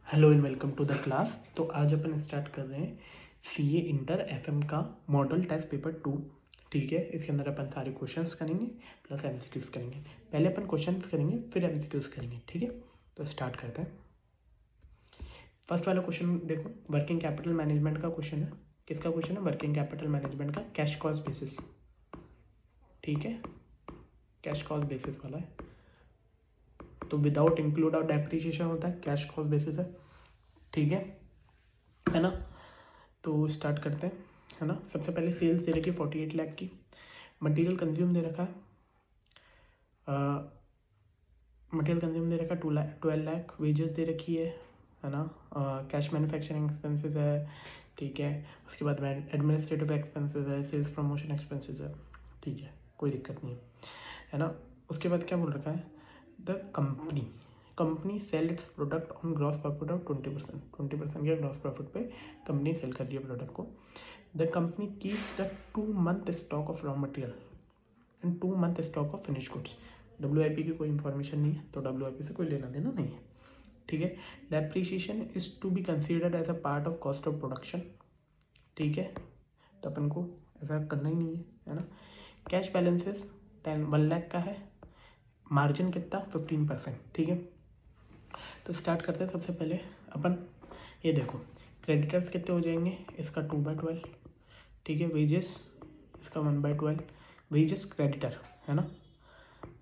Hello and welcome to the class. तो आज अपन स्टार्ट कर रहे हैं सीए इंटर एफएम का मॉडल टेस्ट पेपर 2। ठीक है, इसके अंदर अपन सारे क्वेश्चंस करेंगे प्लस एमसीक्यूज करेंगे। पहले अपन क्वेश्चंस करेंगे फिर एमसीक्यूज करेंगे। ठीक है, तो स्टार्ट करते हैं। फर्स्ट वाला क्वेश्चन देखो, वर्किंग कैपिटल मैनेजमेंट का क्वेश्चन है। किसका क्वेश्चन है? वर्किंग कैपिटल मैनेजमेंट का, कैश कॉस्ट बेसिस। ठीक है, कैश कॉस्ट बेसिस वाला है, तो विदाउट इंक्लूड और डेप्रिसिएशन होता है, कैश कॉस्ट बेसिस है। ठीक है ना। तो स्टार्ट करते हैं, है ना। सबसे पहले सेल्स दे रखी है 48 लाख की, मटेरियल कंज्यूम दे रखा है, मटेरियल कंज्यूम दे रखा है 12 लाख, वेजेस दे रखी है ना। कैश मैन्युफैक्चरिंग एक्सपेंसेस है। ठीक है, उसके बाद एडमिनिस्ट्रेटिव एक्सपेंसेस है, सेल्स प्रमोशन एक्सपेंसेस है। ठीक है, कोई दिक्कत नहीं है ना। उसके बाद क्या बोल रखा है? The company sell its product on gross profit of 20% के ग्रॉस प्रॉफिट पे कंपनी सेल कर रही है प्रोडक्ट को। The company keeps the 2 month stock of raw material and 2 month stock of finish goods. WIP की कोई इंफॉर्मेशन नहीं है, तो WIP से कोई लेना देना नहीं है। ठीक है, depreciation is to be considered as a part of cost of production. ठीक है, तो अपन को ऐसा करना ही नहीं है ना। कैश बैलेंसेस 1 लाख का है, मार्जिन कितना? 15%। ठीक है, तो स्टार्ट करते हैं। सबसे पहले अपन ये देखो, क्रेडिटर्स कितने हो जाएंगे? इसका 2/12। ठीक है, वेजेस इसका 1/12, वेजेस क्रेडिटर है ना।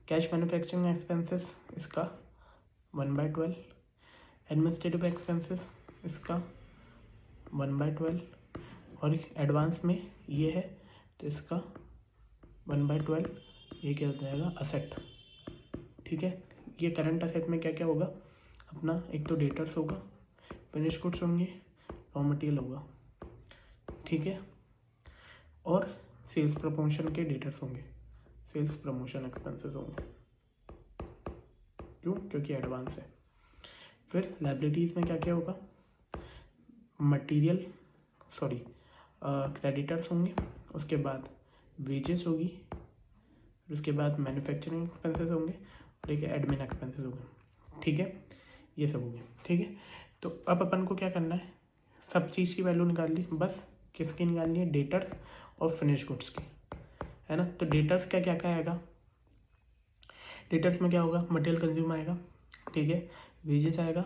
कैश मैन्युफैक्चरिंग एक्सपेंसेस इसका 1/12, एडमिनिस्ट्रेटिव एक्सपेंसेस इसका 1/12, और एडवांस में ये है तो इसका 1/12। ये क्या हो जाएगा? असेट। ठीक है, ये करंट असेट में क्या क्या होगा अपना? एक तो डेटर्स होगा, फिनिश गुड्स होंगे, रॉ मटेरियल होगा। ठीक है, और सेल्स प्रमोशन के डेटर्स होंगे, सेल्स प्रमोशन एक्सपेंसेस होंगे। क्यों? क्योंकि एडवांस है। फिर लाइबिलिटीज़ में क्या क्या होगा? मटेरियल सॉरी क्रेडिटर्स होंगे, उसके बाद वेजेस होगी, उसके बाद मैन्युफैक्चरिंग एक्सपेंसेस होंगे, और एक एडमिन एक्सपेंसेस होंगे। ठीक है, ये सब हो गया। ठीक है, तो अब अपन को क्या करना है? सब चीज़ की वैल्यू निकाल ली, बस किसकी निकालनी है? डेटर्स और फिनिश गुड्स की, है ना। तो डेटर्स का क्या क्या आएगा? डेटर्स में क्या होगा? मटेरियल कंज्यूम आएगा, ठीक है, वेजेस आएगा,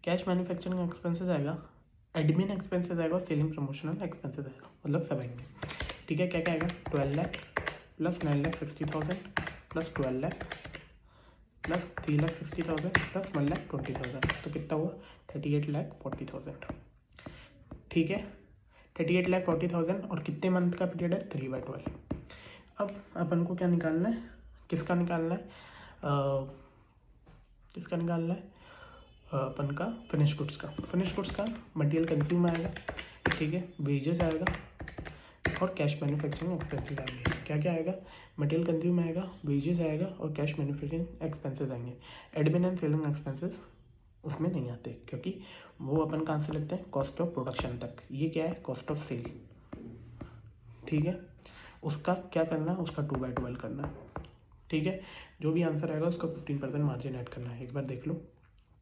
कैश मैन्युफैक्चरिंग एक्सपेंसेस आएगा, एडमिन एक्सपेंसेस आएगा, और सेलिंग प्रमोशनल एक्सपेंसेस आएगा, मतलब सब आएंगे। ठीक है, क्या क्या आएगा? 12 lakh plus 9,60,000 plus 12 lakh plus 3,60,000 plus 1,20,000, तो कितना हुआ? 38,40,000। ठीक है, 38,40,000, और कितने मंथ का पीरियड है? 3/12। अब अपन को क्या निकालना है? किसका निकालना है? किसका निकालना है? अपन का फिनिश गुड्स का। फिनिश गुड्स का मटेरियल कंज्यूम आएगा, ठीक है, वेजेस आएगा, और कैश मैन्युफैक्चरिंग एक्सपेंसेस आएंगे। क्या क्या आएगा? मटेरियल कंज्यूम आएगा, वेजेस आएगा, और कैश मैन्युफैक्चरिंग एक्सपेंसेस आएंगे। एडमिन एंड सेलिंग एक्सपेंसेस उसमें नहीं आते, क्योंकि वो अपन कहाँ से लगते हैं? कॉस्ट ऑफ प्रोडक्शन तक। ये क्या है? Cost of sale. ठीक है, उसका क्या करना है? उसका 2/12 करना है। ठीक है, जो भी आंसर आएगा उसका 15% मार्जिन ऐड करना है। एक बार देख लो।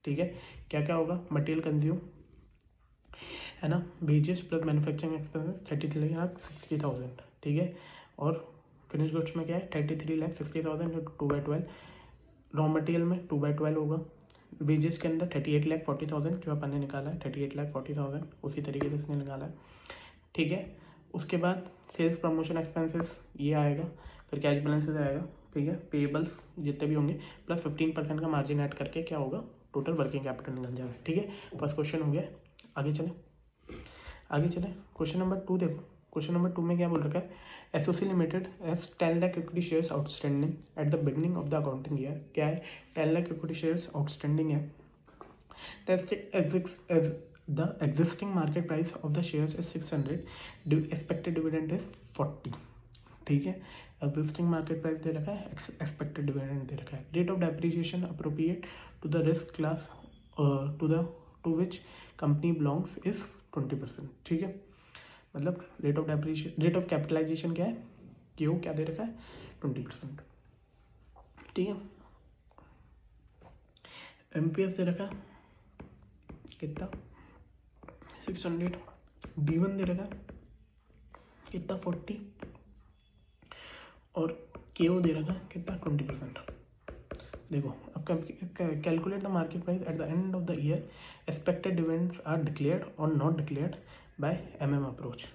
ठीक है, क्या क्या होगा? मटेरियल कंज्यूम है ना, वेजेस प्लस मैन्युफैक्चरिंग एक्सपेंसेस 33,60,000। ठीक है, और फिनिश गुड्स में क्या है? 33,60,000 2/12। रॉ मटेरियल में 2/12 होगा। वेजेस के अंदर 38,40,000 जो अपन ने निकाला है, 38,40,000 उसी तरीके से इसने निकाला है। ठीक है, उसके बाद सेल्स प्रमोशन एक्सपेंसेस ये आएगा, फिर कैश बैलेंसेस आएगा। ठीक है, पेबल्स जितने भी होंगे प्लस 15% का मार्जिन ऐड करके क्या होगा? टोटल वर्किंग कैपिटल निकल जाएगा। ठीक है, फर्स्ट क्वेश्चन हो गया। आगे चले, आगे चले। क्वेश्चन नंबर 2 देखो। क्वेश्चन नंबर 2 में क्या बोल रखा है? एसोसी limited has 10 lakh equity shares outstanding at the beginning of the accounting year. क्या है? 10 लाख इक्विटी शेयर्स आउटस्टैंडिंग है। The existing market price of the shares is 600. Expected dividend is 40. ठीक है, एग्जिस्टिंग मार्केट प्राइस दे रखा है, एक्सपेक्टेड डिविडेंड दे रखा है। Rate of depreciation appropriate to the risk class to which company belongs is 20%। ठीक है, मतलब रेट ऑफ कैपिटलाइजेशन क्या है? क्यू क्या दे रखा है? 20%। ठीक है, एमपीएस दे रखा है कितना 600, D1 दे रखा है कितना 40 और KO दे रखा है कितना 20%। देखो अब calculate the market price at the end of the year, expected dividends are declared और not declared by MM approach.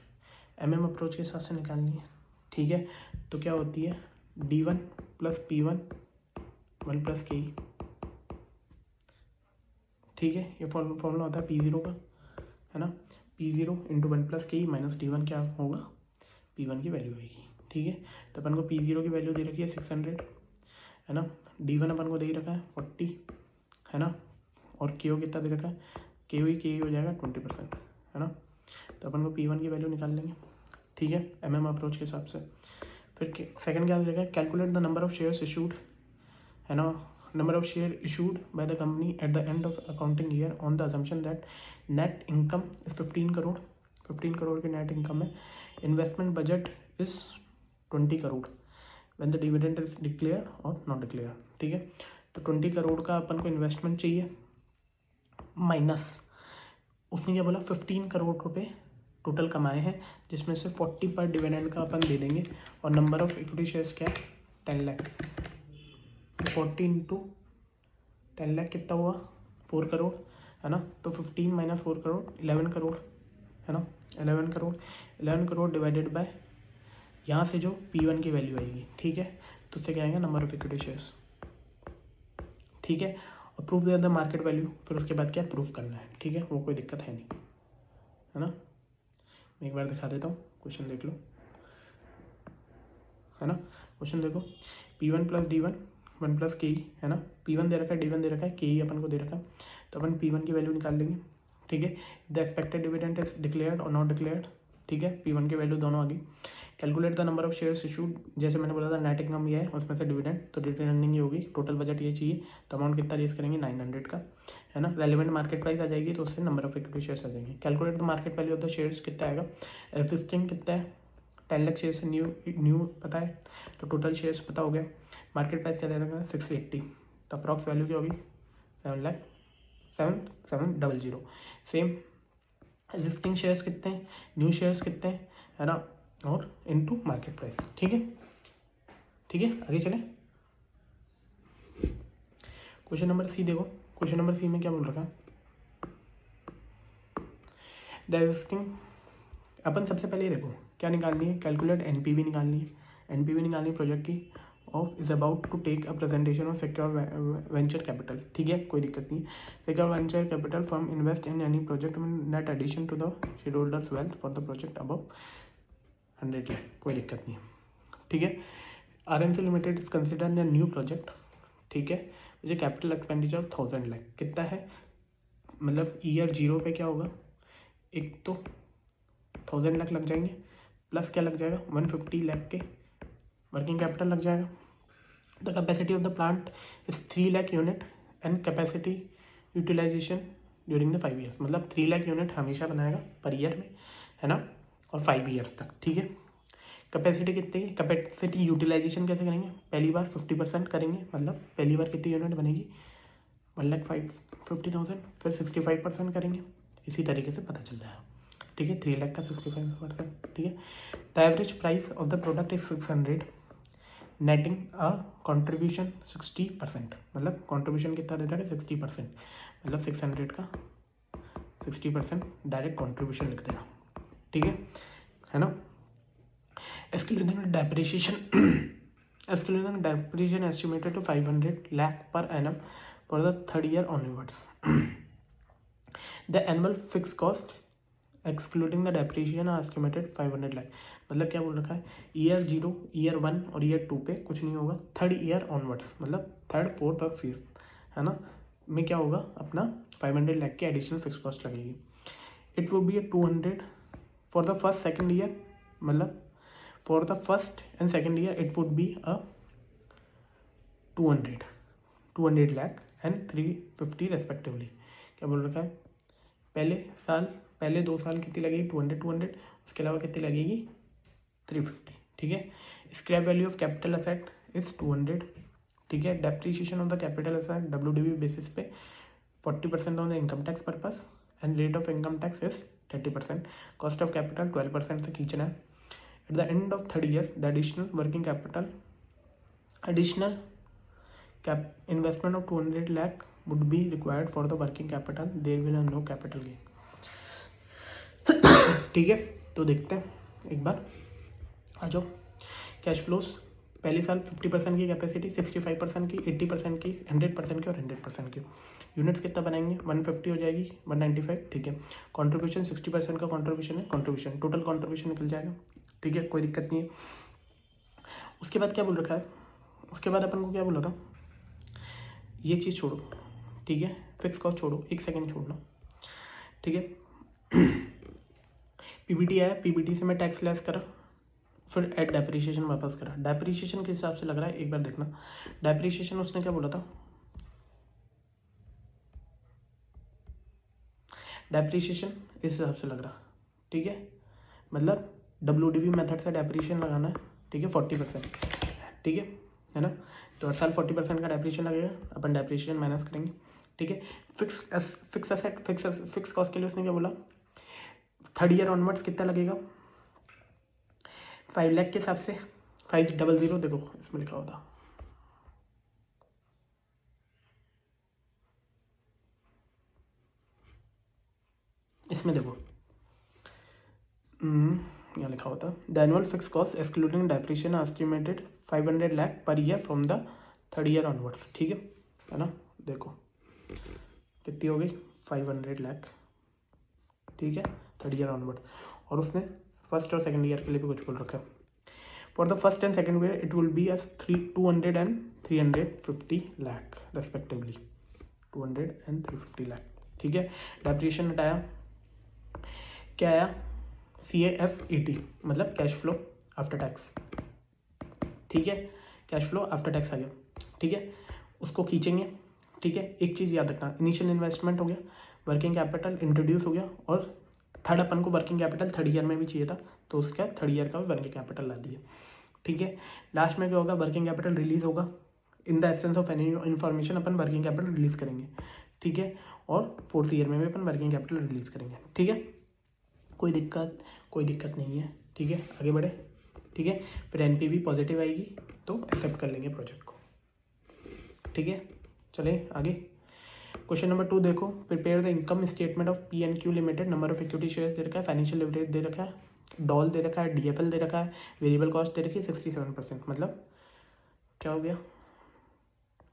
MM approach के हिसाब से निकालनी है, ठीक है। तो क्या होती है D1 plus P1 1 plus KE, ठीक है। ये फॉर्मूला होता है P0 का, है ना। P0 into 1 plus KE minus D1 क्या होगा, P1 की वैल्यू आएगी, ठीक है। तो अपन को P0 की वैल्यू दे रखी है 600, है ना। D1 अपन को दे रखा है 40, है ना। और KO कितना दे रखा है, KE हो जाएगा 20%, है ना। तो अपन को P1 की वैल्यू निकाल लेंगे, ठीक है, MM अप्रोच के हिसाब से। फिर सेकंड क्या दे रखा है, calculate the number of shares issued, है ना। Number of share issued by the company at the end of accounting year on the assumption that net income is 15 crore, 15 crore की नेट इनकम है। Investment budget is 20 crore when the dividend is declare और not declare, ठीक है। तो 20 करोड़ का अपन को investment चाहिए, minus उसने क्या बोला 15 करोड़ रुपए टोटल कमाए हैं, जिसमें से 40 पर डिविडेंड का अपन दे देंगे। और नंबर ऑफ इक्विटी शेयर्स क्या है 10 लाख, 40 इंटू 10 लाख कितना हुआ 4 करोड़, है ना। तो 15 माइनस 4 करोड़ 11 करोड़, है ना। 11 करोड़ डिवाइडेड बाय यहाँ से जो P1 की वैल्यू आएगी, ठीक है। तो उससे क्या आएगा नंबर ऑफ इक्विटी शेयर्स, ठीक है। और प्रूफ द मार्केट वैल्यू, फिर उसके बाद क्या प्रूफ करना है, ठीक है। वो कोई दिक्कत है नहीं, है ना। मैं एक बार दिखा देता हूँ, क्वेश्चन देख लो, है ना। क्वेश्चन देखो P1 plus D1 1 plus KE, है ना। P1 दे रखा है, D1 दे रखा है, KE अपन को दे रखा है। तो अपन P1 की वैल्यू निकाल लेंगे, ठीक है। The expected dividend is declared और नॉट डिक्लेयर्ड, ठीक है। P1 की वैल्यू दोनों आ गई। Calculate the number of shares issued, जैसे मैंने बोला था नेट इनकम ये है, उसमें से डिविडेंड, तो डिविडेंड ही होगी। टोटल बजट ये चाहिए, तो अमाउंट कितना रेज करेंगे 900 का, है ना। रेलिवेंट मार्केट प्राइस आ जाएगी, तो उससे नंबर ऑफ इक्विटी शेयर्स आ जाएंगे। Calculate the market value of the shares कितना आएगा, एग्जिस्टिंग कितना है 10 लाख शेयर्स, न्यू पता है, तो टोटल शेयर्स पता हो गया। मार्केट प्राइस क्या दे रखा है 680, तो अप्रॉक्स वैल्यू क्या होगी 7,700। सेम एग्जिस्टिंग शेयर्स कितने हैं, न्यू शेयर्स कितने हैं, है ना, और इनटू मार्केट प्राइस, ठीक है। ठीक है, आगे चलें। क्वेश्चन नंबर सी देखो, क्वेश्चन नंबर सी में क्या बोल रखा है, द एग्जिस्टिंग, अपन सबसे पहले ये देखो क्या निकालनी है, कैलकुलेट NPV निकालनी है। NPV निकालनी है प्रोजेक्ट की, of is about to take a presentation of secure venture capital, ठीक है, कोई दिक्कत नहीं। Secure venture capital firm invest in any project net addition to the share holders wealth for the project above 100 lakh, कोई दिक्कत नहीं है, ठीक है। RMC limited is consider new project, ठीक है, मुझे कैपिटल एक्सपेंडिचर 1000 लाख कितना है, मतलब ईयर 0 पे क्या होगा, एक तो 1000 लाख लग जाएंगे, प्लस क्या लग जाएगा 150 लाख के वर्किंग कैपिटल लग जाएगा। The capacity of the plant is 3 lakh unit and capacity utilisation during the 5 years, मतलब 3 लाख यूनिट हमेशा बनाएगा पर ईयर में, है ना, और 5 ईयर्स तक, ठीक है। कैपेसिटी कितनी है, कैपेसिटी यूटिलाइजेशन कैसे करेंगे, पहली बार 50% करेंगे, मतलब पहली बार कितनी यूनिट बनेगी 1,50,000, फिर 65% करेंगे, इसी तरीके से पता चल जाएगा, ठीक है। 3 लाख का 65%, ठीक है। The average price of the product is 600, netting a contribution 60%, मतलब कॉन्ट्रीब्यूशन कितना देता है 60%, मतलब 600 का 60% डायरेक्ट कॉन्ट्रीब्यूशन लिख देना, ठीक है ना। Excluding depreciation estimated to 500 lakh per annum for the 3rd year onwards. The annual fix cost excluding the depreciation are estimated 500 lakh, मतलब क्या बोल रखा है, ईयर 0, ईयर 1 और ईयर 2 पे कुछ नहीं होगा, 3rd ईयर ऑनवर्ड्स, मतलब 3rd, 4th और 5th, है ना, में क्या होगा अपना 500 लाख की एडिशनल फिक्स कॉस्ट लगेगी। It would be 200 for the first second year, मतलब for the first and second year it would be 200 lakh and 350 respectively. क्या बोल रखा है, पहले 2 साल कितनी लगेगी 200, उसके अलावा कितनी लगेगी 350, ठीक है। Scrap value of capital asset is 200, ठीक है। Depreciation of the capital asset WDV basis पे 40% on the income tax purpose and rate of income tax is 30%, cost of capital 12% से खींचना है। At the end of third year the additional working capital additional investment of 200 lakh would be required for the working capital, there will be no capital gain। ठीक है, तो देखते हैं एक बार, आ जाओ। कैश फ्लोज पहले साल 50% की कैपेसिटी, 65% की, 80% की, 100% की और 100% की। यूनिट्स कितना बनाएंगे, 150 हो जाएगी, 195, ठीक है। कंट्रीब्यूशन 60% का कंट्रीब्यूशन है, कंट्रीब्यूशन टोटल कंट्रीब्यूशन निकल जाएगा, ठीक है, कोई दिक्कत नहीं है। उसके बाद क्या बोल रखा है, उसके बाद अपन को क्या बोला था, ये चीज़ छोड़ो, ठीक है, फिक्स कॉस्ट छोड़ो, एक सेकंड छोड़ना, ठीक है। पीबीटी आया, पीबीटी से मैं टैक्स लेस करा, फिर एड डेप्रिसिएशन वापस करा। डेप्रिसिएशन किस हिसाब से लग रहा है एक बार देखना। डेप्रिसिएशन उसने क्या बोला था, डेप्रिसिएशन इस हिसाब से लग रहा, ठीक है, मतलब WDV मेथड से डेप्रिसिएशन लगाना है, ठीक है, 40%, ठीक है ना। तो हर साल 40% का डेप्रिसिएशन लगेगा, अपन डेप्रिसिएशन माइनस करेंगे, ठीक है। फिक्स एसेट फिक्स कॉस्ट के लिए उसने क्या बोला, थर्ड ईयर ऑनवर्ड्स कितना लगेगा, 5 लाख के हिसाब से 500, देखो इसमें लिखा होता, इसमें देखो यहाँ लिखा होता, the annual fix cost excluding depreciation estimated 500 lakh per year from the third year onwards, ठीक है ना। देखो कितनी हो गई, 500 लाख, ठीक है, थर्ड ईयर ऑनवर्ड। और उसने फर्स्ट और सेकंड ईयर के लिए भी कुछ बोल रखा है, for the first and second year it will be as 200 and 350 lakh respectively, 200 and 350 lakh, ठीक है। डेप्रिसिएशन हटाया, क्या आया, CAFET मतलब कैश फ्लो आफ्टर टैक्स, ठीक है, कैश फ्लो आफ्टर टैक्स आ गया, ठीक है, उसको खींचेंगे, ठीक है। एक चीज़ याद रखना, इनिशियल इन्वेस्टमेंट हो गया, वर्किंग कैपिटल इंट्रोड्यूस हो गया, और थर्ड अपन को वर्किंग कैपिटल थर्ड ईयर में भी चाहिए था, तो उसका थर्ड ईयर का भी वर्किंग कैपिटल ला दिया, ठीक है। लास्ट में क्या होगा, वर्किंग कैपिटल रिलीज होगा, इन the absence of any information upon working capital release करेंगे, ठीक है। और फोर्थ ईयर में भी अपन वर्किंग कैपिटल रिलीज करेंगे, ठीक है, कोई दिक्कत नहीं है, ठीक है। आगे बढ़े, ठीक है, फिर NPV पॉजिटिव आएगी तो एक्सेप्ट कर लेंगे प्रोजेक्ट को, ठीक है। चले आगे, क्वेश्चन नंबर 2 देखो, prepare the income statement of PNQ limited, number of equity shares दे रखा है, फाइनेंशियल लिवरेज दे रखा है, डॉल दे रखा है, DFL दे रखा है, वेरिएबल कॉस्ट दे रखी है 67%, मतलब क्या हो गया,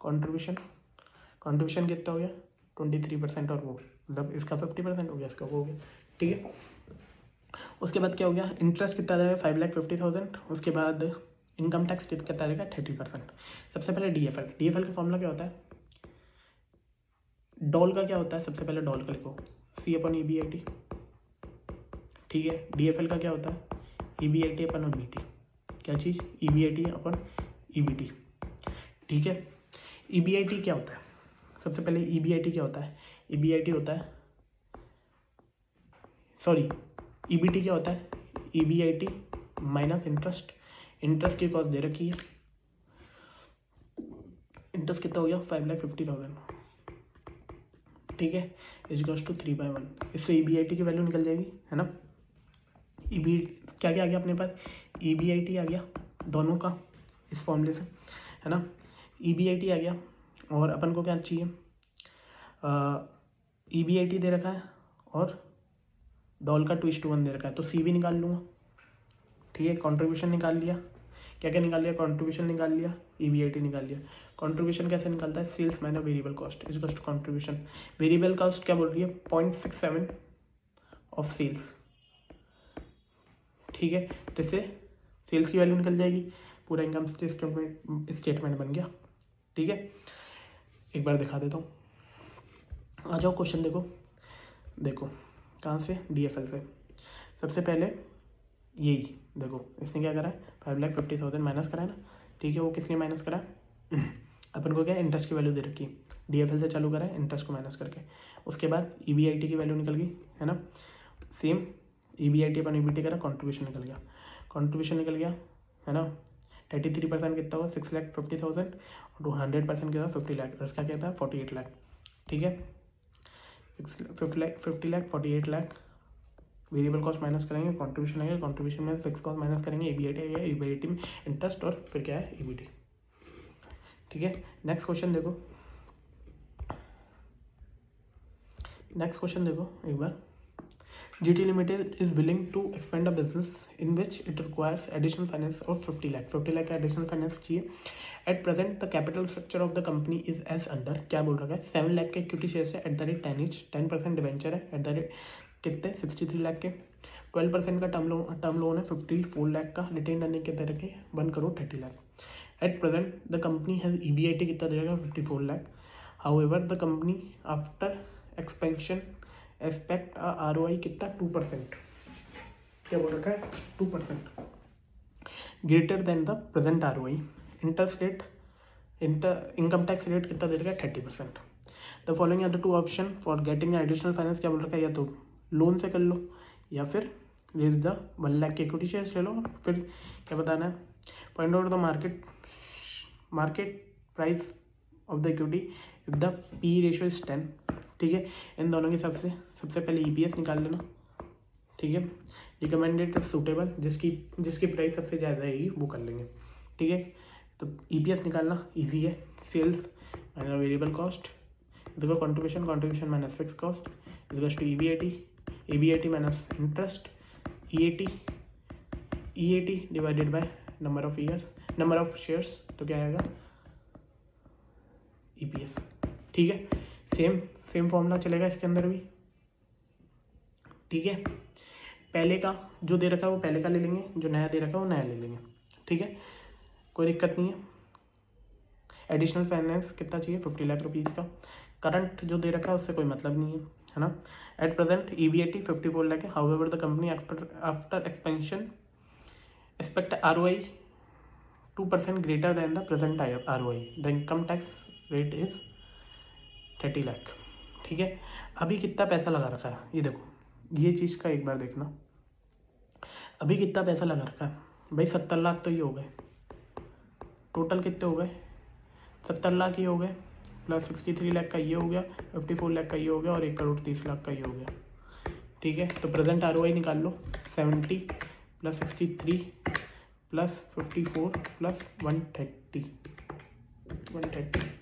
कॉन्ट्रीब्यूशन कितना हो गया 23%, और वो मतलब इसका 50% हो गया, इसका वो हो गया, ठीक है। उसके बाद क्या हो गया, इंटरेस्ट कितना रहेगा 5,50,000, उसके बाद इनकम टैक्स कितना रहेगा 30%। सबसे पहले DFL का फॉर्मूला क्या होता है, डॉल का क्या होता है, सबसे पहले डॉल का लिखो C/EBIT, ठीक है। DFL का क्या होता है EBIT/EBT, क्या चीज़ EBIT/EBT, ठीक है। EBIT क्या होता है, सबसे पहले EBIT क्या होता है, EBIT होता है, सॉरी EBT क्या होता है, EBIT माइनस इंटरेस्ट की कॉस्ट दे रखी है, इंटरेस्ट कितना हो गया 5,50,000, ठीक है, इज टू 3/1, इससे EBIT की वैल्यू निकल जाएगी, है ना। क्या क्या आ गया अपने पास, EBIT आ गया दोनों का इस फॉर्मूले से, है ना, EBIT आ गया, और अपन को क्या चाहिए, EBIT दे रखा है और डॉल का 2:1 दे रखा है, तो C भी निकाल लूँगा, ठीक है। कंट्रीब्यूशन निकाल लिया, क्या क्या निकाल लिया, कंट्रीब्यूशन निकाल लिया, EBIT निकाल लिया। कंट्रीब्यूशन कैसे निकालता है, sales minus variable cost is to contribution, variable cost क्या बोल रही है 0.67 ऑफ सेल्स, ठीक है। तो इससे सेल्स की वैल्यू निकल जाएगी, पूरा इनकम स्टेटमेंट बन गया, ठीक है। एक बार दिखा देता हूँ, आ जाओ क्वेश्चन देखो कहाँ से, DFL से। सबसे पहले यही देखो, इसने क्या करा है 5,50,000 माइनस करा है ना, ठीक है। वो किसने माइनस करा है अपन को क्या इंटरेस्ट की वैल्यू दे रखी है, DFL से चालू करा है इंटरेस्ट को माइनस करके, उसके बाद EBIT की वैल्यू निकल गई, है ना। सेम EBIT/EBT करा, कंट्रीब्यूशन निकल गया, है ना। 33% कितना हुआ 6,50,000, और 100% कितना 50 लाख, इसका क्या था 48 लाख, ठीक है। 50 lakh 48 lakh, variable cost minus करेंगे, कंट्रीब्यूशन आएगा, कंट्रीब्यूशन में फिक्स कॉस्ट माइनस करेंगे, ईबीआईटी आएगा, ईबीआईटी में इंटरेस्ट और फिर क्या है ईबीटी। ठीक है, नेक्स्ट क्वेश्चन देखो, नेक्स्ट क्वेश्चन देखो एक बार। GT Limited is willing to expand a business in which it requires additional finance of 50 lakh। 50 lakh का एडिशनल फाइनेंस चाहिए। At present the capital structure of the company is as under, क्या बोल रखा है, 7 लाख के equity share है, at the rate 10 each, 10% debenture है, at the rate कितने 63 लाख के, 12% का टर्म लोन है 54 लाख का, रिटेन अर्निंग के तरह के 1 crore 30 lakh. At present the company has EBIT कितना देगा 54 lakh. However the company after expansion expect ROI कितना 2%, क्या बोल रखा है 2%, greater than the present ROI। Interest rate income tax rate कितना दे रखा है 30%। The following are the 2 option for getting additional finance, क्या बोल रखा है, या तो लोन से कर लो या फिर रेज द 1 लाख के इक्विटी शेयर्स ले लो, फिर क्या बताना है, point out the market price of the equity if the PE ratio is 10। ठीक है, इन दोनों के सबसे पहले EPS निकाल लेना। ठीक है, रिकमेंडेड सूटेबल, जिसकी प्राइस सबसे ज़्यादा रहेगी वो कर लेंगे। ठीक है, तो EPS निकालना इजी है, sales minus variable cost is contribution minus fix cost is to EBIT minus interest, EAT divided by number of shares, तो क्या आएगा EPS। ठीक है, सेम फॉर्मूला चलेगा इसके अंदर भी। ठीक है, पहले का जो दे रखा है वो पहले का ले लेंगे, जो नया दे रखा है वो नया ले लेंगे। ठीक है, कोई दिक्कत नहीं है। एडिशनल फाइनेंस कितना चाहिए 50 लाख रुपीज़ का, करंट जो दे रखा है उससे कोई मतलब नहीं है ना। एट प्रेजेंट EBIT 54 लाख है। However the company after expansion expect ROI 2% greater than the present ROI। The income tax rate is 30 lakh. ठीक है, अभी कितना पैसा लगा रखा है ये देखो, ये चीज़ का एक बार देखना, अभी कितना पैसा लगा रखा है भाई, 70 लाख तो ये हो गए, टोटल कितने हो गए 70 लाख ये हो गए, प्लस 63 लाख का ये हो गया, 54 लाख का ये हो गया और 1 करोड़ 30 लाख का ये हो गया। ठीक है, तो प्रेजेंट ROI निकाल लो, 70 प्लस 63 प्लस 54 प्लस 130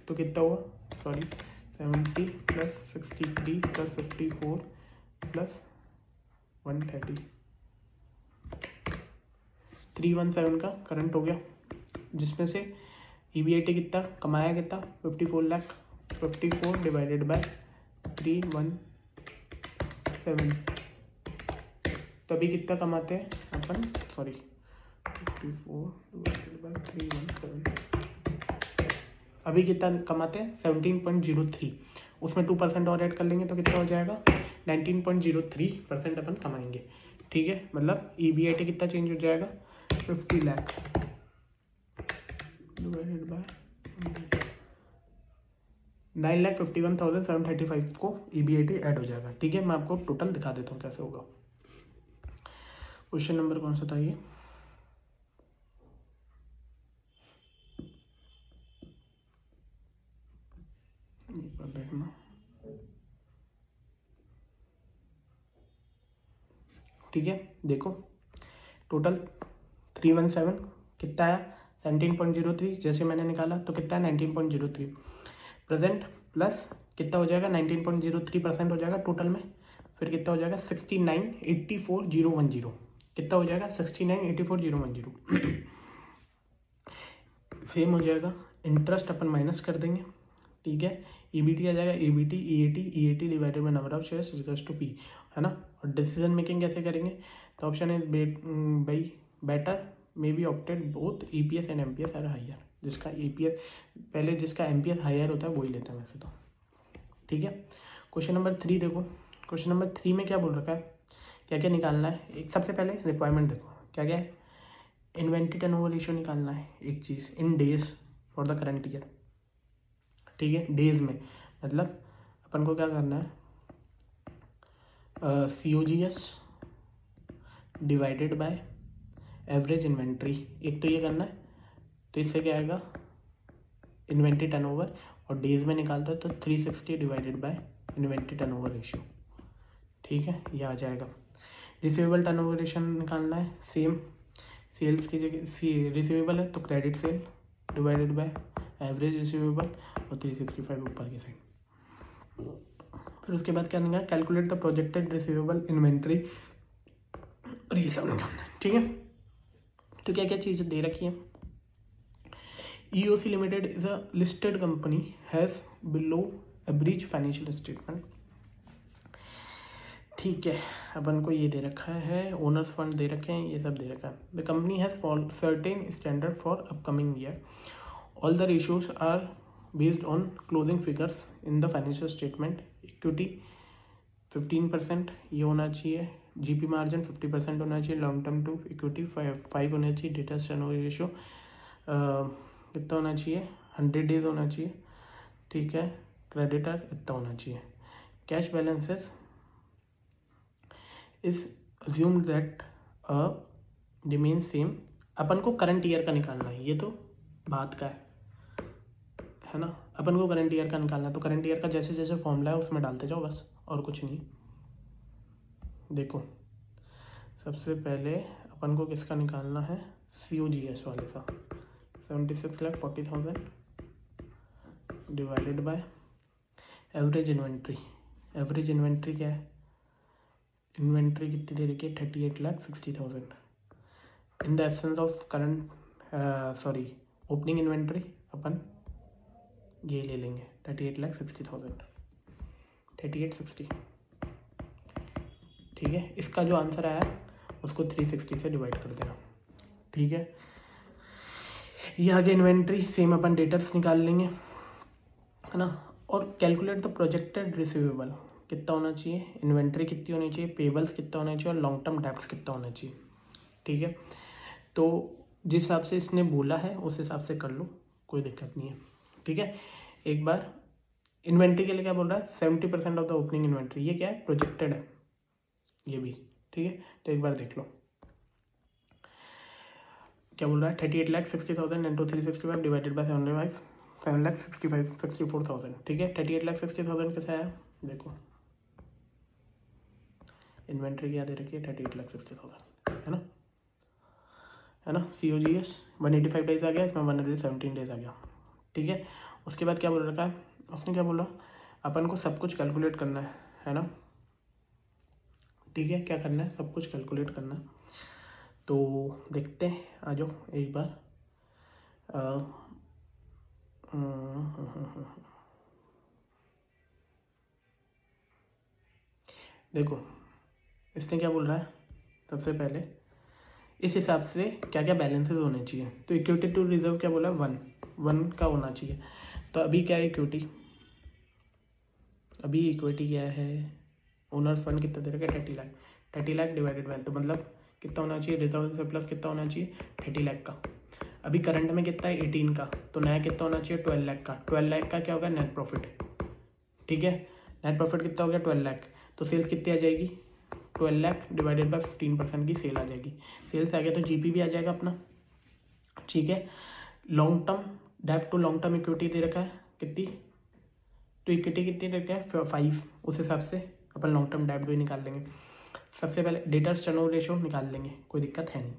तो कितना हुआ, सॉरी 70 प्लस 63 प्लस 54 प्लस 130, 317 का करंट हो गया, जिसमें से EBIT कितना कमाया, कितना 54 लाख, 54 डिवाइडेड बाय 317, तभी कितना कमाते हैं अपन, सॉरी 54 डिवाइडेड बाय 317, अभी कितना कमाते हैं 17.03, उसमें 2% और ऐड कर लेंगे तो कितना हो जाएगा 19.03% अपन कमाएंगे। ठीक है, मतलब EBIT कितना चेंज हो जाएगा 50 लाख डिवाइडेड बाय 9,51,735 को EBIT ऐड हो जाएगा। ठीक है, मैं आपको टोटल दिखा देता हूँ कैसे होगा। क्वेश्चन नंबर कौन सा था ये, देखना, ठीक है, देखो टोटल 317 कितना आया 17.03, जैसे मैंने निकाला तो कितना है 19.03, प्रेजेंट प्लस कितना हो जाएगा 19.03% हो जाएगा टोटल में, फिर कितना हो जाएगा 69,84,010, कितना हो जाएगा 69,84,010 सेम हो जाएगा, इंटरेस्ट अपन माइनस कर देंगे। ठीक है, EBT आ जाएगा, EAT divided by number of shares equals to P, है ना। और डिसीजन मेकिंग कैसे करेंगे, तो option is by better may be opted both EPS and MPS are higher, जिसका EPS पहले जिसका MPS हायर होता है वही लेता है वैसे तो। ठीक है, क्वेश्चन नंबर 3 देखो, क्वेश्चन नंबर 3 में क्या बोल रखा है, क्या क्या निकालना है, एक सबसे पहले रिक्वायरमेंट देखो क्या क्या है, इन्वेंट्री टर्नओवर रेशियो निकालना है, एक चीज़ in days for the current year. ठीक है, डेज में मतलब अपन को क्या करना है, COGS divided by average inventory, एक तो ये करना है, तो इससे क्या आएगा इन्वेंट्री टर्नओवर, और डेज में निकालता है तो 360 divided by inventory turnover ratio, ठीक है, ये आ जाएगा। रिसीवेबल टर्नओवर रेशियो निकालना है, सेम सेल्स की जगह रिसीवेबल है तो credit sale divided by average receivable और 365 ऊपर की साइड। फिर उसके बाद क्या निकालना है, calculate the projected receivable inventory, और ये सब निकालना है, ठीक है। तो क्या क्या चीज़ें दे रखी है। EOC limited is a listed company, has below average financial statement, ठीक है। अपन को ये दे रखा है, ओनर्स फंड दे रखे हैं, ये सब दे रखा है। The company has follow certain standard for upcoming year, all the ratios are based on closing figures in the financial statement. Equity 15% ये होना चाहिए, GP मार्जिन 50% होना चाहिए, लॉन्ग टर्म टू इक्विटी 5 होना चाहिए, डेटा टर्नओवर रेशियो कितना होना चाहिए, 100 डेज होना चाहिए, ठीक है। क्रेडिटर इतना होना चाहिए। Cash balances is assumed that remain same. अपन को करंट ईयर का निकालना है, ये तो बात का है ना, अपन को करंट ईयर का निकालना है, तो करंट ईयर का जैसे जैसे फॉर्मूला है उसमें डालते जाओ बस, और कुछ नहीं। देखो सबसे पहले अपन को किसका निकालना है, COGS वाले का, 76,40,000 divided by average inventory. Average inventory क्या है, इन्वेंट्री कितनी दे रखी है, 38,60,000। In the absence of current opening inventory अपन ये ले लेंगे 38,60,000, 3860, ठीक है। इसका जो आंसर आया उसको 360 से डिवाइड कर देना, ठीक है। ये आगे इन्वेंट्री सेम अपन डेटर्स निकाल लेंगे, है ना। और कैलकुलेट द प्रोजेक्टेड रिसीवेबल कितना होना चाहिए, इन्वेंट्री कितनी होनी चाहिए, पेबल्स कितना होना चाहिए, और लॉन्ग टर्म डेब्ट्स कितना होना चाहिए, ठीक है। तो जिस हिसाब से इसने बोला है उस हिसाब से कर लो, कोई दिक्कत नहीं है, ठीक है। एक बार इन्वेंट्री के लिए क्या बोल रहा है, 70% ऑफ द ओपनिंग इन्वेंट्री, ये क्या है, प्रोजेक्टेड है ये भी, ठीक है। तो एक बार देख लो क्या बोल रहा है, 38,60,000 इंटू 365 डिवाइडेड बाई 7,64,000, ठीक है। 38,60,000 कैसे आया, देखो इन्वेंट्री क्या दे रखी है, 38,60,000, है ना। COGS 185 डेज आ गया, इसमें 117 डेज आ गया, ठीक है। उसके बाद क्या बोल रखा है उसने, क्या बोला, अपन को सब कुछ कैलकुलेट करना है ना, ठीक है। क्या करना है, सब कुछ कैलकुलेट करना है। तो देखते हैं, आ जाओ एक बार। देखो इसने क्या बोल रहा है, सबसे पहले इस हिसाब से क्या क्या बैलेंसेस होने चाहिए। तो इक्विटी टू रिजर्व क्या बोला, 1 का होना चाहिए। तो अभी क्या है इक्विटी, अभी इक्विटी क्या है, ओनर्स फंड कितना दे रखा है, 30 लाख डिवाइडेड बाय, तो मतलब कितना होना चाहिए, रिजर्व सरप्लस कितना होना चाहिए, 30 लाख का। अभी करंट में कितना है, 18 का, तो नया कितना होना चाहिए, 12 लाख का। 12 लाख का क्या होगा, नेट प्रॉफिट, ठीक है। नेट प्रॉफिट कितना हो गया, 12 लाख। तो सेल्स कितनी आ जाएगी, 12 लाख डिवाइडेड बाय 15% की सेल आ जाएगी। सेल्स आ गया तो GP भी आ जाएगा अपना, ठीक है। लॉन्ग टर्म डेब्ट टू लॉन्ग टर्म इक्विटी दे रखा है कितनी, तो इक्विटी कितनी दे रखा है, 5, उस हिसाब से अपन लॉन्ग टर्म डेब्ट भी निकाल लेंगे। सबसे पहले डेटर्स टर्नओवर रेशियो निकाल लेंगे, कोई दिक्कत है नहीं,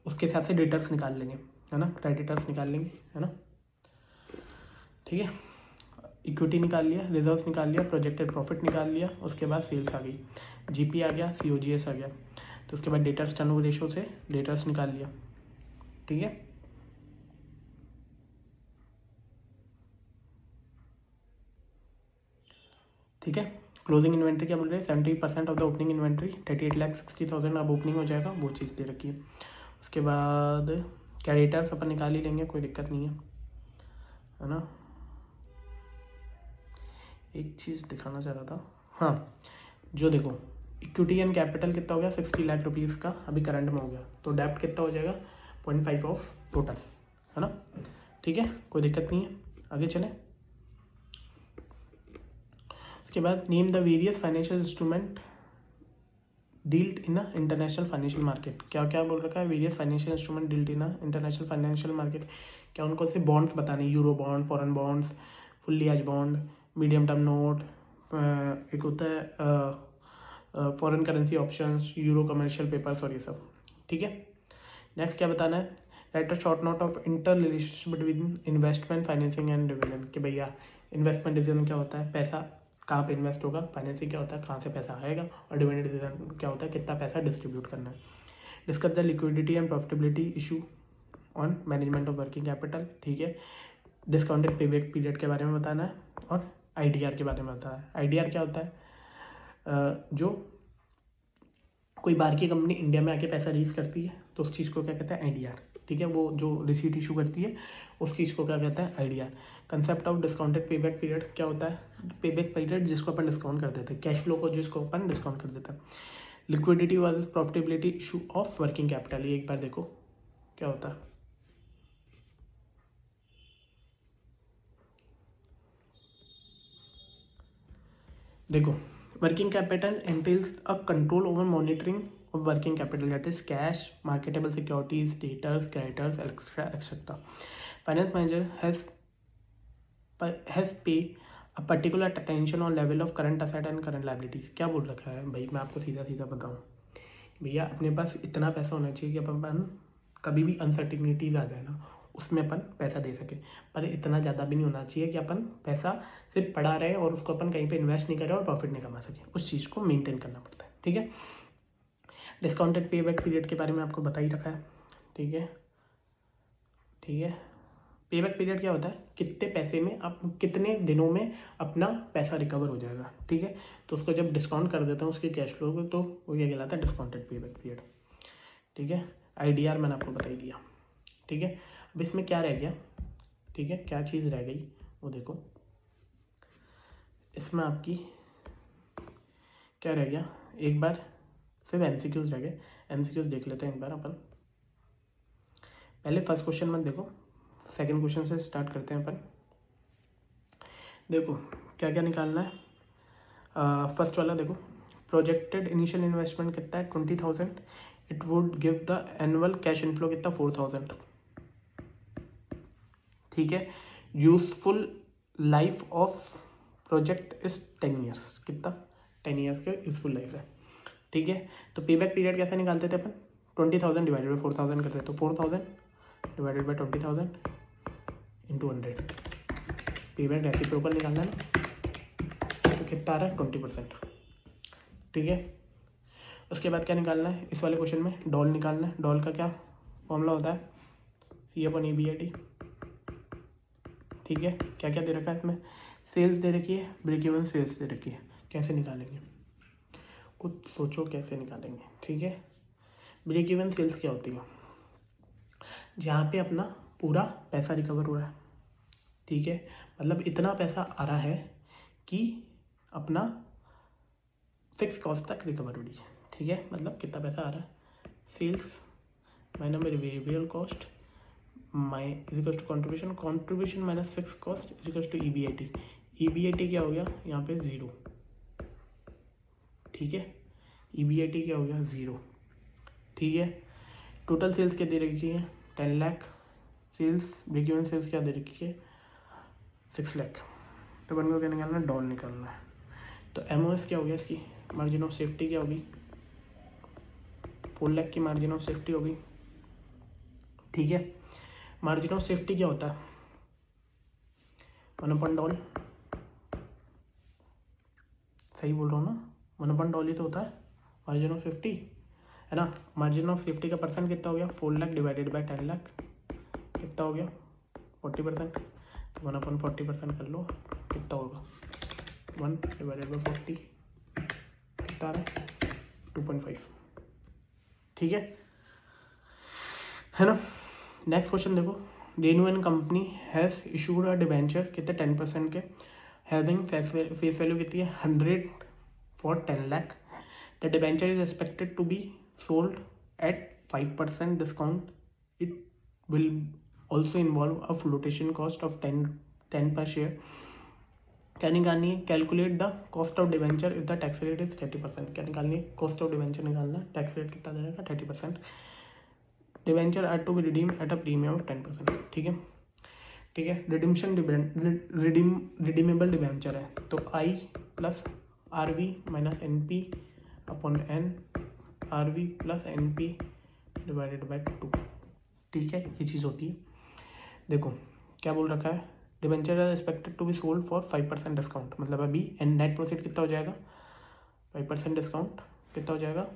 उसके हिसाब से डेटर्स निकाल लेंगे, है ना, क्रेडिटर्स निकाल लेंगे, है ना, ठीक है। इक्विटी निकाल लिया, रिजर्व्स निकाल लिया, प्रोजेक्टेड प्रॉफिट निकाल लिया, उसके बाद सेल्स आ गई, GP आ गया, COGS आ गया, तो उसके बाद डेटर्स टर्नओवर रेशियो से डेटर्स निकाल लिया, ठीक है। ठीक है, क्लोजिंग इन्वेंट्री क्या बोल रहे हैं, 70% ऑफ द ओपनिंग इन्वेंट्री, 38,60,000 अब ओपनिंग हो जाएगा, वो चीज़ दे रखी है। उसके बाद क्रेडिटर्स अपन निकाल ही लेंगे, कोई दिक्कत नहीं है ना। एक चीज़ दिखाना चाह रहा था, हाँ, जो देखो इक्विटी एंड कैपिटल कितना हो गया, 60 लाख रुपीज़ का अभी करंट में हो गया, तो डेब्ट कितना हो जाएगा, 0.5 ऑफ टोटल, है ना, ठीक है, कोई दिक्कत नहीं है, आगे चले। उसके बाद name the various financial instrument dealt in a international financial market. क्या क्या बोल रखा है, various financial instrument dealt in a international financial market, क्या उनको से बॉन्ड्स बताने, euro bond, foreign bonds, fully एज बॉन्ड, मीडियम टर्म नोट, एक होता है foreign currency options, euro commercial papers और ये सब, ठीक है। नेक्स्ट क्या बताना है, write a short note of inter relationship between investment, financing and dividend, कि भैया इन्वेस्टमेंट डिसीजन क्या होता है, पैसा कहाँ पे इन्वेस्ट होगा, फाइनेंसिंग क्या होता है, कहाँ से पैसा आएगा, और डिविडेंड डिसीजन क्या होता है, कितना पैसा डिस्ट्रीब्यूट करना है। Discuss the liquidity and profitability issue on management of working capital, ठीक है। डिस्काउंटेड पेबैक पीरियड के बारे में बताना है और आईडीआर के बारे में बताना है। आईडीआर क्या होता है, जो कोई बाहर की कंपनी इंडिया में आके पैसा रीज करती है तो उस चीज़ को क्या कहते हैं, आईडीआर, ठीक है। वो जो रिसीट इशू करती है उस चीज़ को क्या कहता है, IDR. Concept of discounted payback period क्या होता है, पेबैक पीरियड जिसको अपन डिस्काउंट कर देते हैं, कैश फ्लो को जिसको अपन डिस्काउंट कर देते हैं। Liquidity versus profitability issue of working capital, ये एक बार देखो क्या होता है। देखो, working capital entails a control over monitoring of working capital, that is cash, marketable securities, debtors, creditors, etc. Finance manager has pay a particular attention on level of current asset and current liabilities। क्या बोल रखा है भाई, मैं आपको सीधा सीधा बताऊँ, भैया अपने पास इतना पैसा होना चाहिए कि अपन कभी भी अनसर्टिनिटीज आ जाए ना उसमें अपन पैसा दे सके, पर इतना ज़्यादा भी नहीं होना चाहिए कि अपन पैसा सिर्फ पड़ा रहे और उसको अपन कहीं पे इन्वेस्ट नहीं करें और प्रॉफिट नहीं कमा सके, उस चीज़ को मेंटेन करना पड़ता है, ठीक है। डिस्काउंटेड पेबैक पीरियड के बारे में आपको बता ही रखा है, ठीक है, ठीक है। पेबैक पीरियड क्या होता है, कितने पैसे में आप कितने दिनों में अपना पैसा रिकवर हो जाएगा, ठीक है। तो उसको जब डिस्काउंट कर देते हैं उसके कैश फ्लो को, तो वो क्या कहलाता है, डिस्काउंटेड पेबैक पीरियड, ठीक है। आईडीआर मैंने आपको बता ही दिया, ठीक है। अब इसमें क्या रह गया, ठीक है, क्या चीज़ रह गई वो देखो, इसमें आपकी क्या रह गया, एक बार सिर्फ एमसीक्यूज रह गए। एमसीक्यूज देख लेते हैं एक बार अपन, पहले फर्स्ट क्वेश्चन में देखो, सेकंड क्वेश्चन से स्टार्ट करते हैं अपन। देखो क्या क्या निकालना है। फर्स्ट वाला देखो, प्रोजेक्टेड इनिशियल इन्वेस्टमेंट कितना है, 20,000, it would give the annual cash inflow कितना, 4,000, ठीक है। Useful life of project is 10 years, कितना, 10 ईयर्स का यूजफुल लाइफ है, ठीक है। तो पेबैक पीरियड कैसे निकालते थे अपन, 20,000 डिवाइडेड बाई 4,000 करते, तो 4,000 divided by 20,000 into 100, payback reciprocal निकालना है ना, तो कितना आ रहा है, 20%, ठीक है। उसके बाद क्या निकालना है, इस वाले क्वेश्चन में डॉल निकालना है। डॉल का क्या फॉर्मूला होता है, C/EBIT, ठीक है। क्या क्या दे रखा है इसमें, सेल्स दे रखी है, ब्रेक इवन सेल्स दे रखी है, कैसे निकालेंगे, कुछ सोचो कैसे निकालेंगे, ठीक है। ब्रेक इवन सेल्स क्या होती है, जहाँ पे अपना पूरा पैसा रिकवर हो रहा है, ठीक है, मतलब इतना पैसा आ रहा है कि अपना फिक्स कॉस्ट तक रिकवर हो रही है, ठीक है। मतलब कितना पैसा आ रहा है, सेल्स माइनस वेरिएबल कॉस्ट माइ is equals to contribution, contribution minus fix cost is equals to EBIT। EBIT क्या हो गया यहाँ पे 0, ठीक है। EBIT क्या हो गया 0, ठीक है। टोटल सेल्स क्या दे रखी है, 10 lakh, sales break even sales क्या दे रखी है, 6 लाख, तो बन को क्या निकालना है, डॉल निकालना है। तो MOS क्या हो गया, इसकी मार्जिन ऑफ सेफ्टी क्या होगी, 4 लाख की मार्जिन ऑफ सेफ्टी होगी, ठीक है। मार्जिन ऑफ सेफ्टी क्या होता है, 1 डॉल, सही बोल रहा हूँ ना, 1 डॉल ही तो होता है मार्जिन ऑफ सेफ्टी, है ना। मार्जिन ऑफ सेफ्टी का परसेंट कितना हो गया, 4 लाख डिवाइडेड बाय 10 लाख, कितना हो गया, 40%, तो 1/40% कर लो, कितना होगा, 1 डिवाइडेड बाई 40, कितना आ रहा है, 2.5, ठीक है ना। नेक्स्ट क्वेश्चन देखो, Renu and company has issued a debenture, कितने 10% के, हैविंग फेस वैल्यू कितनी है, 100 for 10 lakh. The debenture is expected to be sold at 5% discount, it will also involve a flotation cost of 10 per share. क्या निकालनी है, calculate the cost of debenture if the tax rate is 30%। क्या निकालनी है, cost of debenture निकालना है, tax rate कितना जाएगा, 30%। Debenture are to be redeem at a premium of 10%, ठीक है। ठीक है। रिडीमेबल डिबेंचर है तो I plus R V minus N P upon N R V plus N P divided by 2, ठीक है, ये चीज़ होती है। देखो क्या बोल रखा है, debenture are expected to be sold for 5% discount, मतलब अभी एंड नेट प्रॉफिट कितना हो जाएगा, 5% डिस्काउंट कितना हो जाएगा,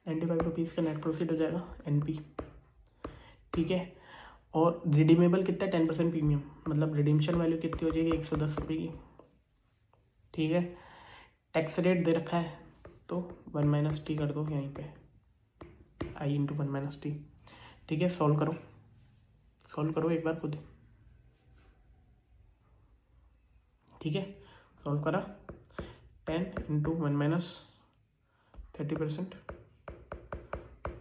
95 रुपीज़ का नेट प्रॉफिट हो जाएगा एन पी, ठीक है। और रिडीमेबल कितना, 10% प्रीमियम, मतलब रिडीमशन वैल्यू कितनी हो जाएगी, 110 रुपये की, ठीक है। टैक्स रेट दे रखा है तो 1 माइनस टी कर दो यहीं पे, आई इंटू 1 माइनस टी, ठीक है। सॉल्व करो एक बार खुद, ठीक है। सॉल्व करा, 10 into 1 minus 30%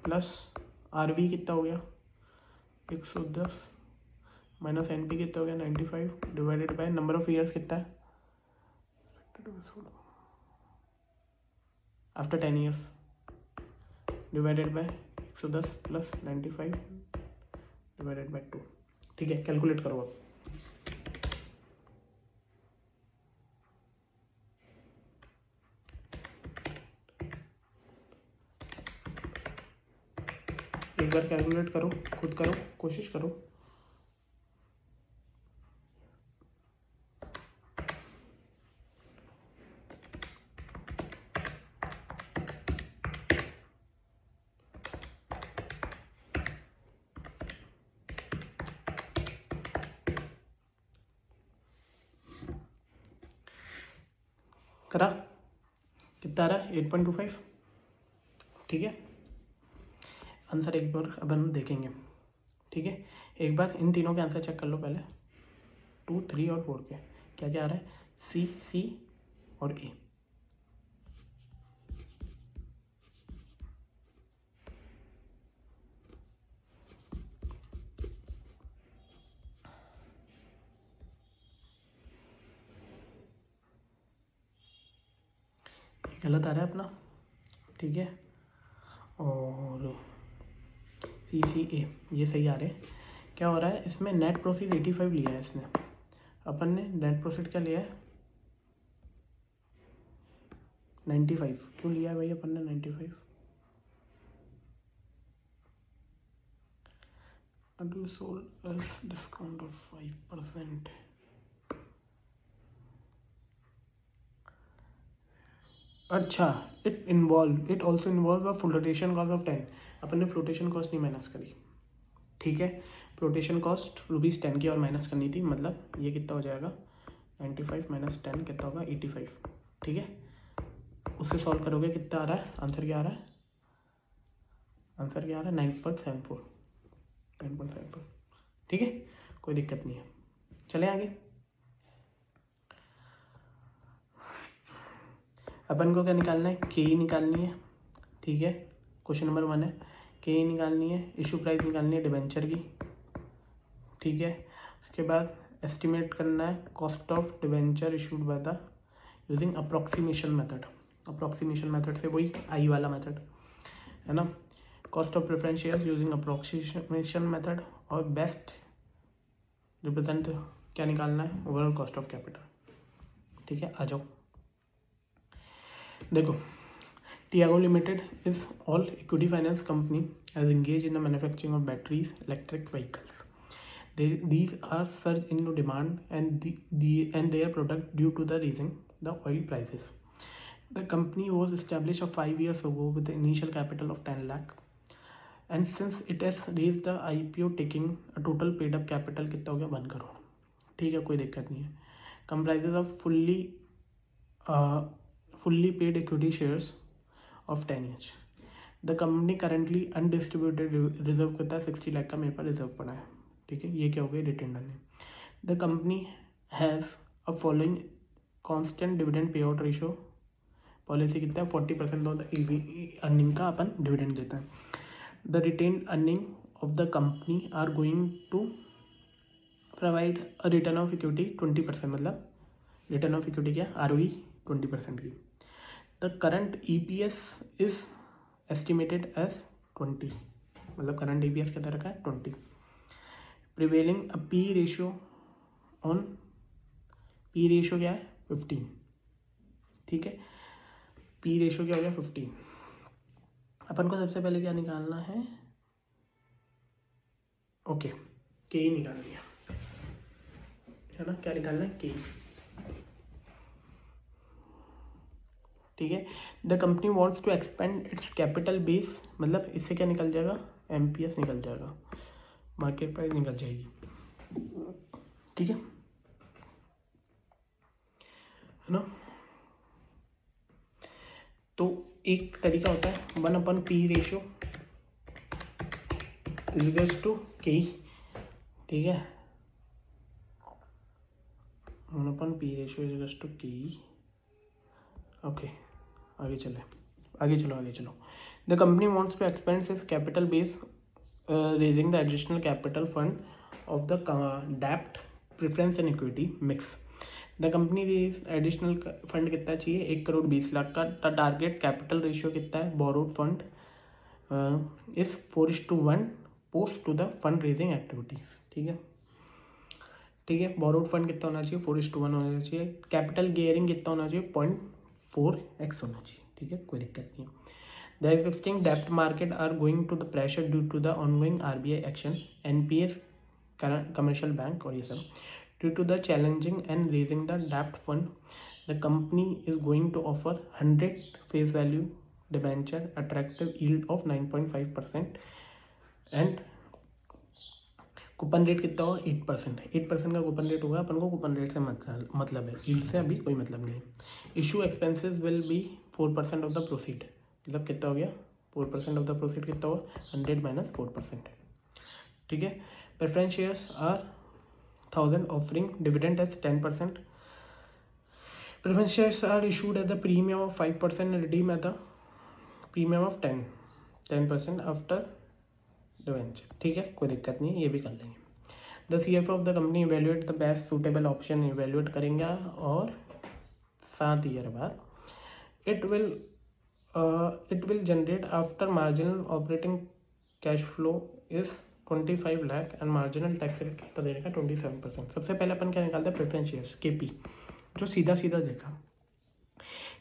plus R V कितना हो गया 110 माइनस एन पी कितना हो गया 95 divided by number of years कितना है after 10 years divided by 110 plus 95 divided by 2, ठीक है। कैलकुलेट करो अब, एक बार कैलकुलेट करो, खुद करो, कोशिश करो। करा, कितना आ रहा है 8.25, ठीक है। आंसर एक बार अपन देखेंगे, ठीक है। एक बार इन तीनों के आंसर चेक कर लो पहले, 2, 3 और 4 के क्या क्या आ रहा है, सी, सी और ए। गलत आ रहा है अपना, ठीक है, और सी, सी, ए ये सही आ रहे हैं। क्या हो रहा है इसमें, नेट प्रोसीड 85 लिया है इसने, अपन ने नेट प्रोसीड क्या लिया है 95, क्यों लिया है भाई अपन ने 95, सोल्ड डिस्काउंट ऑफ 5%, अच्छा, it also involve a flotation cost of 10, अपन ने फ्लोटेशन कॉस्ट नहीं माइनस करी, ठीक है। फ्लोटेशन कॉस्ट ₹10 की और माइनस करनी थी, मतलब ये कितना हो जाएगा 95 माइनस 10 कितना होगा 85, ठीक है। उससे सॉल्व करोगे कितना आ रहा है, आंसर क्या आ रहा है, आंसर क्या आ रहा है 9.74, ठीक है, कोई दिक्कत नहीं है। चले आगे, अपन को क्या निकालना है, के ई निकालनी है, ठीक है। क्वेश्चन नंबर 1 है, के ई निकालनी है, इशू प्राइस निकालनी है डिबेंचर की, ठीक है। उसके बाद एस्टिमेट करना है cost of debenture issued by the using approximation method, approximation method से वही आई वाला मेथड है ना, cost of preference shares using approximation method, और बेस्ट रिप्रेजेंट क्या निकालना है, ओवरऑल कॉस्ट ऑफ कैपिटल, ठीक है। आ जाओ, देखो Tiago Limited is all equity finance company as engaged in the manufacturing of batteries, electric vehicles. These are surged into demand and their product due to the raising the oil prices. The company was established 5 years ago with the initial capital of 10 lakh, and since it has raised the IPO taking a total paid up capital कितना हो गया 1 करोड़, ठीक है, कोई दिक्कत नहीं है। Comprises of fully paid equity shares of 10 each. The company currently undistributed reserve कितना 60 लाख का मेरे पास रिजर्व पड़ा है, ठीक है। ये क्या हो गई retain earning. The company has a following constant dividend pay out ratio policy कितना है 40% ऑफ द अर्निंग का अपन डिविडेंड देता है। The retain earning of the company are going to provide a return of equity 20%, मतलब return of equity क्या ROE 20% की। The current EPS is estimated as 20, मतलब current EPS क्या दे रखा है 20। Prevailing a P ratio on, P ratio क्या है 15, ठीक है, पी रेशियो क्या हो गया 15। अपन को सबसे पहले क्या निकालना है, ओके के ही निकाल दिया है ना, क्या निकालना है के, ठीक है। The company wants to expand its capital base, मतलब इससे क्या निकल जाएगा, एमपीएस निकल जाएगा, मार्केट प्राइस निकल जाएगी, ठीक है ना। तो एक तरीका होता है 1/P रेशियो इज टू के, ठीक है, 1/P रेशियो इज टू के। ओके आगे चलो। The company wants to expand its capital base raising the additional capital fund of the डेप्ट preference and equity mix. The company raise additional fund कितना चाहिए, 1,20,00,000 का। टारगेट कैपिटल रेशियो कितना है, borrowed fund is 4:1 post to the fund raising activities, ठीक है। Borrowed fund कितना होना चाहिए, 4:1 होना चाहिए। कैपिटल गियरिंग कितना होना चाहिए, 0.4x होना चाहिए, ठीक है, कोई दिक्कत नहीं है। द एग्जिस्टिंग डेप्ट market are going to the pressure due to the ongoing RBI action, NPS commercial bank और ये सब। Due to the challenging and raising the debt fund, the company is going to offer 100 face value debenture attractive yield of 9.5% and coupon rate कितना होगा 8%। 8% का coupon rate होगा, अपन को coupon rate से मतलब है, यील्ड से अभी कोई मतलब नहीं है। Issue expenses will be 4% of the proceed, मतलब कितना हो गया 4% ऑफ द प्रोसीड, कितना होगा 100 माइनस 4%, ठीक है। Preference shares are 1000 offering dividend as 10%. Preference shares are issued at the premium of 5% and redeem at the premium of 10% after debenture, ठीक है, कोई दिक्कत नहीं है, ये भी कर लेंगे। The CFO of the company evaluate the best suitable option, evaluate करेंगे और 7 ईयर बाद it will generate after marginal operating cash flow is 25 lakh and marginal tax rate कितना दे रखा है 27%। सबसे पहले अपन क्या निकालते हैं, प्रेफरेंस शेयर्स केपी, जो सीधा सीधा देखा।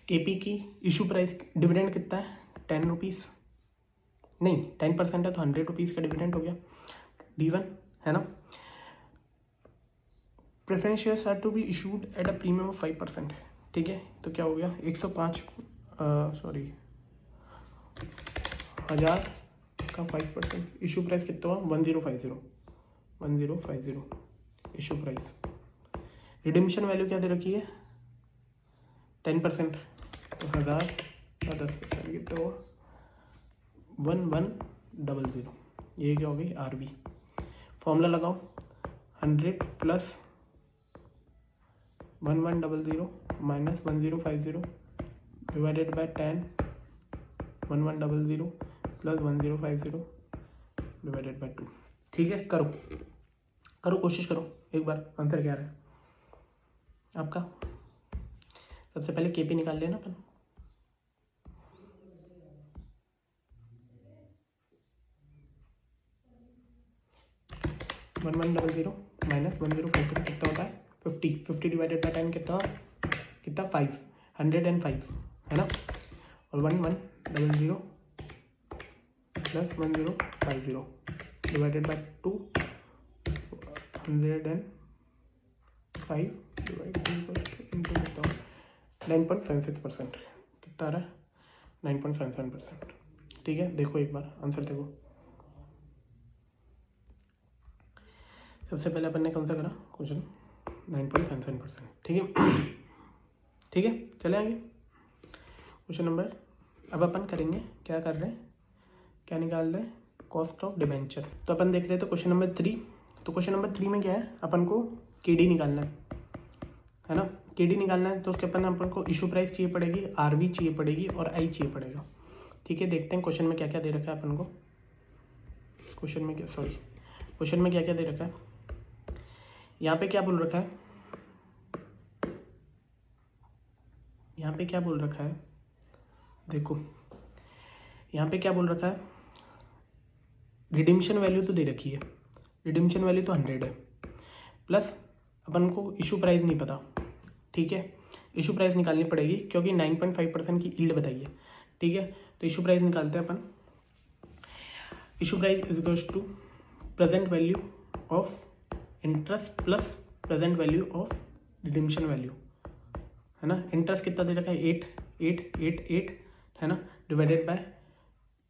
केपी की इशू प्राइस, डिविडेंड कितना है 10 रुपीज़, नहीं 10% है तो 100 रुपीज़ का डिविडेंड हो गया, D1 है ना। Preference shares are to be issued at a premium of 5%, ठीक है, तो क्या हो गया 1000 का 5%, इशू प्राइस कितना हुआ 1050 इशू प्राइस। रिडीम्शन वैल्यू क्या दे रखी है 10%, तो 1000 का 10% कितना हुआ 1100, ये क्या हो गई आरबी। फॉर्मूला लगाओ 100 plus 1100 minus 1050 divided by 10, 1100 plus 1050 divided by 2, ठीक है। करो कोशिश करो एक बार, आंसर क्या रहा है आपका। सबसे पहले केपी निकाल लेना अपन, वन 1100 माइनस 1050 कितना होता है 50 डिवाइडेड बाय 10 कितना 5, 105 है ना, और 1100 plus 1050 divided by 2, 105 divided into कितना 9.76%, कितना आ रहा है 9.77%, ठीक है। देखो एक बार आंसर देखो, सबसे पहले अपन ने कौन सा करा क्वेश्चन 9.77%, ठीक है। चले आगे क्वेश्चन नंबर, अब अपन करेंगे क्या कर रहे हैं, क्या निकाल रहे हैं, कॉस्ट ऑफ डिबेंचर। तो अपन देख रहे थे क्वेश्चन नंबर 3, तो क्वेश्चन नंबर 3 में क्या है, अपन को केडी निकालना है ना, केडी निकालना है, तो उसके अपन को इशू प्राइस चाहिए पड़ेगी, आरवी चाहिए पड़ेगी और आई चाहिए पड़ेगा, ठीक है। देखते हैं क्वेश्चन में क्या क्या दे रखा है अपन को, क्वेश्चन में क्या क्या दे रखा है। यहाँ पे क्या बोल रखा है, यहाँ पे क्या बोल रखा है, देखो यहाँ पे क्या बोल रखा है, रिडीम्शन वैल्यू तो दे रखी है रिडीम्पशन वैल्यू तो 100 है, प्लस अपन को इशू प्राइस नहीं पता, ठीक है, इशू प्राइस निकालनी पड़ेगी क्योंकि 9.5% की यील्ड बताई है, ठीक है। तो इशू प्राइस निकालते हैं अपन। Issue price is equals to present value of interest plus present value of redemption value, है ना। इंटरेस्ट कितना दे रखा है 8 है ना, डिवाइडेड बाय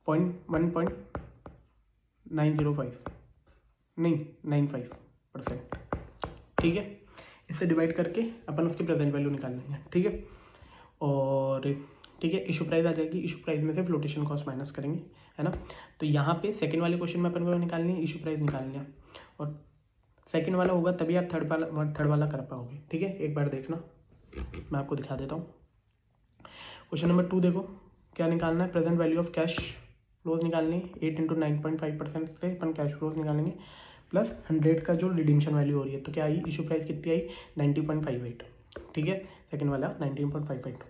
95%, ठीक है। इससे डिवाइड करके अपन उसकी प्रेजेंट वैल्यू निकाल लेंगे, ठीक है। और ठीक है, इशू प्राइस आ जाएगी, इशू प्राइस में से फ्लोटेशन कॉस्ट माइनस करेंगे, है ना। तो यहाँ पे सेकंड वाले क्वेश्चन में अपन को निकालनी है इशू प्राइस निकालनी है, और सेकंड वाला होगा तभी आप थर्ड वाला कर पाओगे, ठीक है। एक बार देखना, मैं आपको दिखा देता हूँ। क्वेश्चन नंबर 2 देखो, क्या निकालना है, present value of cash flows निकालनी है। 8 × 9.5% से अपन कैश फ्लोज निकालेंगे, प्लस 100 का जो रिडीम्पशन वैल्यू हो रही है, तो क्या आई, इशू प्राइस कितनी आई 90.58, ठीक है। सेकंड वाला 19.58।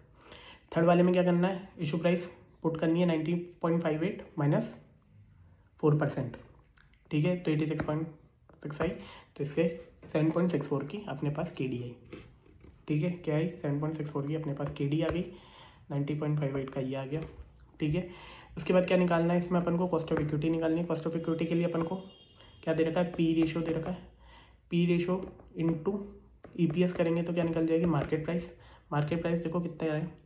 थर्ड वाले में क्या करना है, इशू प्राइस पुट करनी है 90.58 माइनस 4%, ठीक है। तो 86.6 आई, तो इससे 7.64 की अपने पास KD आई, ठीक है। क्या आई, 7.64 की अपने पास KD आ गई, 90.58 का ये आ गया, ठीक है। उसके बाद क्या निकालना है, इसमें अपन को कॉस्ट ऑफ इक्विटी निकालनी है। कॉस्ट ऑफ इक्विटी के लिए अपन को क्या दे रखा है, P रेशो दे रखा है। P रेशो इंटू EPS करेंगे तो क्या निकल जाएगी, मार्केट प्राइस। मार्केट प्राइस देखो कितना है,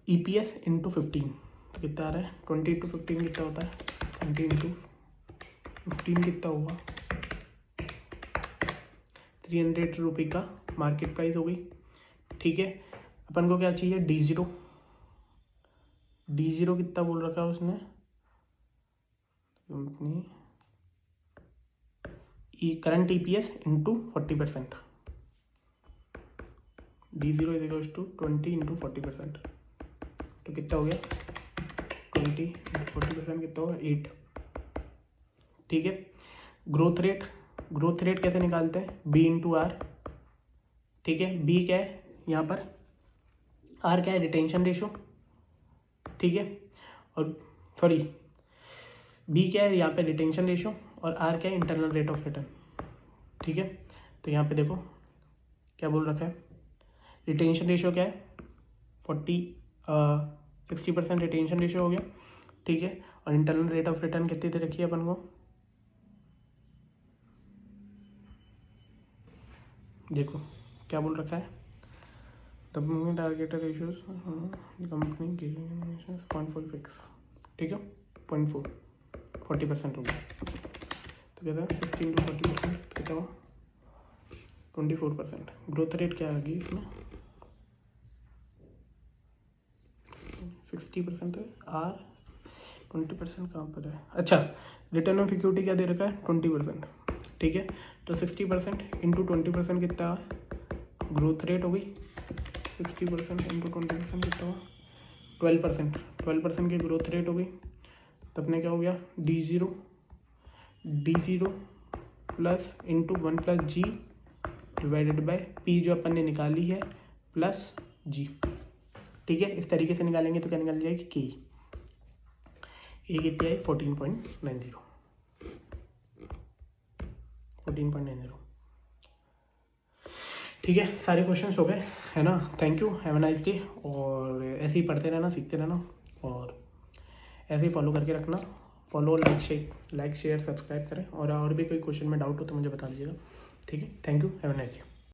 EPS इंटू 15 तो कितना आ रहा है, 20 × 15 कितना होता है, 20 × 15 कितना होगा, 300 रुपये का मार्केट प्राइस हो गई, ठीक है। अपन को क्या चाहिए, D0 कितना बोल रखा है उसने, company current EPS into 40%, D0 is equals to 20 × 40%, तो कितना हो गया 20 × 40% कितना होगा 8, ठीक है। ग्रोथ रेट कैसे निकालते हैं, B × R, ठीक है। B क्या है यहाँ पर, R क्या है, रिटेंशन रेशो, ठीक है। और सॉरी, B क्या है यहाँ पे, रिटेंशन रेशो, और R क्या है, इंटरनल रेट ऑफ रिटर्न, ठीक है। तो यहाँ पे देखो क्या बोल रखा है, रिटेंशन रेशो क्या है 60% रिटेंशन रेशो हो गया, ठीक है। और इंटरनल रेट ऑफ रिटर्न कितनी दे रखी है अपन को, देखो क्या बोल रखा है, द टारगेट रेशियोज कंपनी की 0.46, ठीक है, 0.4 40% हो गया, तो कहता है 16 × 40% कितना हुआ 24%। ग्रोथ रेट क्या आ गई इसमें 60% है, R 20% कहाँ पर है, अच्छा रिटर्न ऑफ इक्विटी क्या दे रखा है 20%, ठीक है। तो 60% इंटू 20% कितना ग्रोथ रेट हो गई, 60% इंटू 20% कितना हुआ 12% की ग्रोथ रेट हो गई। तो अपने क्या हो गया D0 plus into 1 + G divided by P जो अपन ने निकाली है प्लस G, ठीक है। इस तरीके से निकालेंगे तो क्या निकल जाएगी K, ये कितनी आई 14.90, ठीक है। सारे क्वेश्चंस हो गए, है ना। Thank you, have a nice day. और ऐसे ही पढ़ते रहना, सीखते रहना, और ऐसे ही फॉलो करके रखना। फॉलो, लाइक शेयर सब्सक्राइब करें, और भी कोई क्वेश्चन में डाउट हो तो मुझे बता दीजिएगा, ठीक है। Thank you, have a nice day.